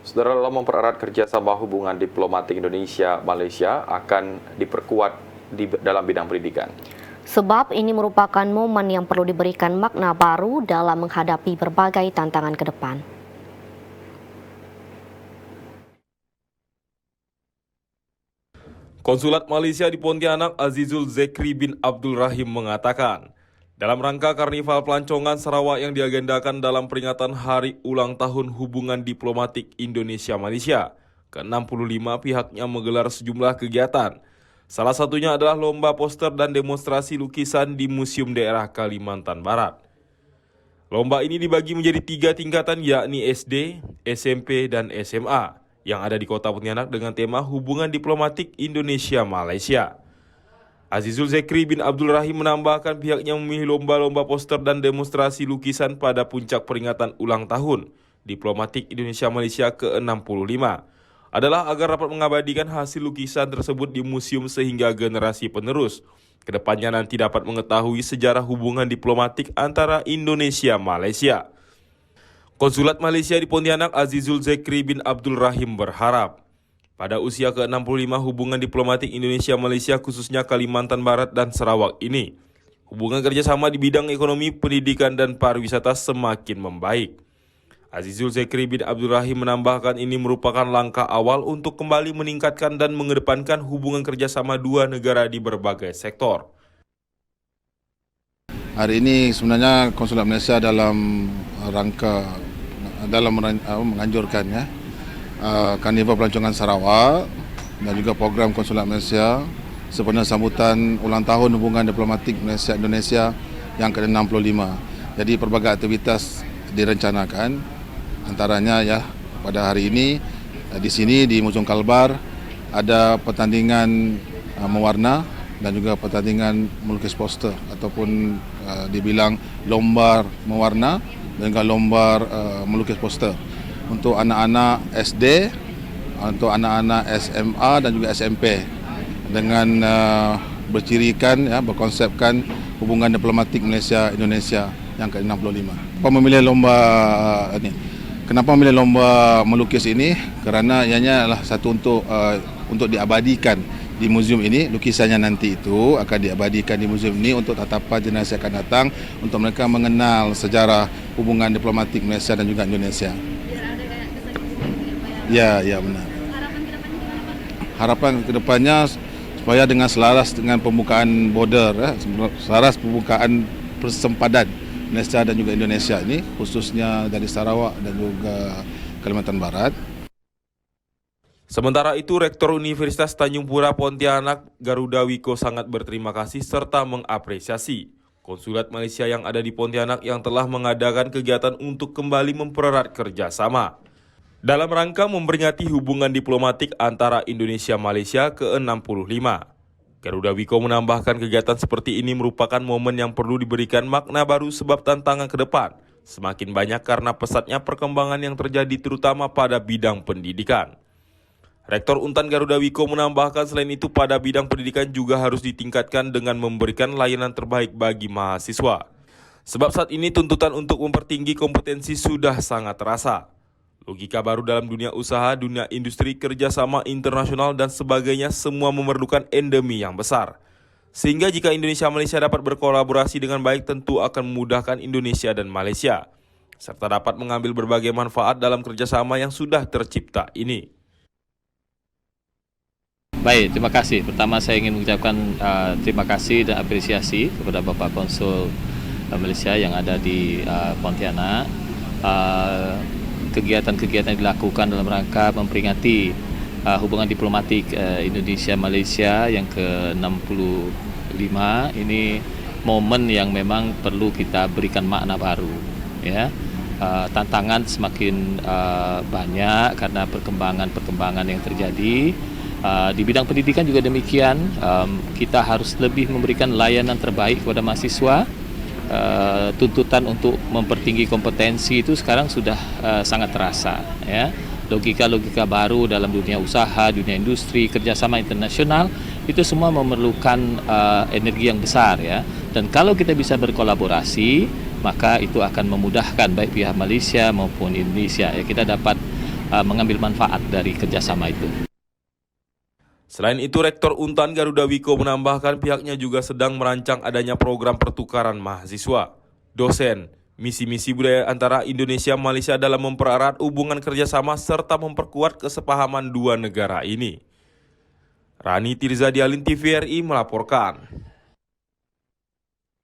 Saudara, dalam mempererat kerjasama hubungan diplomatik Indonesia-Malaysia akan diperkuat dalam bidang pendidikan. Sebab ini merupakan momen yang perlu diberikan makna baru dalam menghadapi berbagai tantangan ke depan. Konsulat Malaysia di Pontianak Azizul Zekri bin Abdul Rahim mengatakan, dalam rangka Karnival Pelancongan Sarawak yang diagendakan dalam peringatan Hari Ulang Tahun Hubungan Diplomatik Indonesia-Malaysia, ke-65 pihaknya menggelar sejumlah kegiatan. Salah satunya adalah lomba poster dan demonstrasi lukisan di Museum Daerah Kalimantan Barat. Lomba ini dibagi menjadi 3 tingkatan yakni SD, SMP, dan SMA yang ada di Kota Pontianak dengan tema Hubungan Diplomatik Indonesia-Malaysia. Azizul Zekri bin Abdul Rahim menambahkan pihaknya memilih lomba-lomba poster dan demonstrasi lukisan pada puncak peringatan ulang tahun Diplomatik Indonesia-Malaysia ke-65 adalah agar dapat mengabadikan hasil lukisan tersebut di museum sehingga generasi penerus kedepannya nanti dapat mengetahui sejarah hubungan diplomatik antara Indonesia-Malaysia. Konsulat Malaysia di Pontianak Azizul Zekri bin Abdul Rahim berharap pada usia ke-65 hubungan diplomatik Indonesia-Malaysia khususnya Kalimantan Barat dan Sarawak ini, hubungan kerjasama di bidang ekonomi, pendidikan, dan pariwisata semakin membaik. Azizul Zekri bin Abdul Rahim menambahkan ini merupakan langkah awal untuk kembali meningkatkan dan mengedepankan hubungan kerjasama dua negara di berbagai sektor. Hari ini sebenarnya Konsulat Malaysia dalam menganjurkan Karnival Pelancongan Sarawak dan juga program Konsulat Malaysia sempena sambutan ulang tahun hubungan diplomatik Malaysia-Indonesia yang ke-65. Jadi pelbagai aktivitas direncanakan, antaranya pada hari ini di sini di Museum Kalbar ada pertandingan mewarna dan juga pertandingan melukis poster ataupun dibilang lomba mewarna dan juga lomba melukis poster untuk anak-anak SD, untuk anak-anak SMA dan juga SMP dengan berkonsepkan hubungan diplomatik Malaysia-Indonesia yang ke-65. Kenapa memilih lomba melukis ini? Kerana ianya adalah satu untuk diabadikan di museum ini. Lukisannya nanti itu akan diabadikan di museum ini untuk tatapan generasi akan datang, untuk mereka mengenal sejarah hubungan diplomatik Malaysia dan juga Indonesia. Ya, benar. Harapan kedepannya supaya dengan selaras dengan pembukaan border, selaras pembukaan persempadan Malaysia dan juga Indonesia ini, khususnya dari Sarawak dan juga Kalimantan Barat. Sementara itu, Rektor Universitas Tanjung Pura Pontianak Garuda Wiko sangat berterima kasih serta mengapresiasi Konsulat Malaysia yang ada di Pontianak yang telah mengadakan kegiatan untuk kembali mempererat kerjasama dalam rangka memperingati hubungan diplomatik antara Indonesia-Malaysia ke-65. Garuda Wiko menambahkan kegiatan seperti ini merupakan momen yang perlu diberikan makna baru sebab tantangan ke depan semakin banyak karena pesatnya perkembangan yang terjadi terutama pada bidang pendidikan. Rektor Untan Garuda Wiko menambahkan selain itu pada bidang pendidikan juga harus ditingkatkan dengan memberikan layanan terbaik bagi mahasiswa. Sebab saat ini tuntutan untuk mempertinggi kompetensi sudah sangat terasa. Logika baru dalam dunia usaha, dunia industri, kerjasama internasional, dan sebagainya semua memerlukan endemi yang besar. Sehingga jika Indonesia-Malaysia dapat berkolaborasi dengan baik tentu akan memudahkan Indonesia dan Malaysia, serta dapat mengambil berbagai manfaat dalam kerjasama yang sudah tercipta ini. Baik, terima kasih. Pertama saya ingin mengucapkan terima kasih dan apresiasi kepada Bapak Konsul Malaysia yang ada di Pontianak. Kegiatan-kegiatan yang dilakukan dalam rangka memperingati hubungan diplomatik Indonesia-Malaysia yang ke-65 ini momen yang memang perlu kita berikan makna baru. Ya, tantangan semakin banyak karena perkembangan yang terjadi. Di bidang pendidikan juga demikian, kita harus lebih memberikan layanan terbaik kepada mahasiswa. Tuntutan untuk mempertinggi kompetensi itu sekarang sudah sangat terasa, ya. Logika-logika baru dalam dunia usaha, dunia industri, kerjasama internasional itu semua memerlukan energi yang besar, ya. Dan kalau kita bisa berkolaborasi, maka itu akan memudahkan baik pihak Malaysia maupun Indonesia, ya. Kita dapat mengambil manfaat dari kerjasama itu. Selain itu, Rektor Untan Garuda Wiko menambahkan pihaknya juga sedang merancang adanya program pertukaran mahasiswa, dosen, misi-misi budaya antara Indonesia dan Malaysia dalam mempererat hubungan kerjasama serta memperkuat kesepahaman dua negara ini. Rani Tirza Dialin TVRI melaporkan.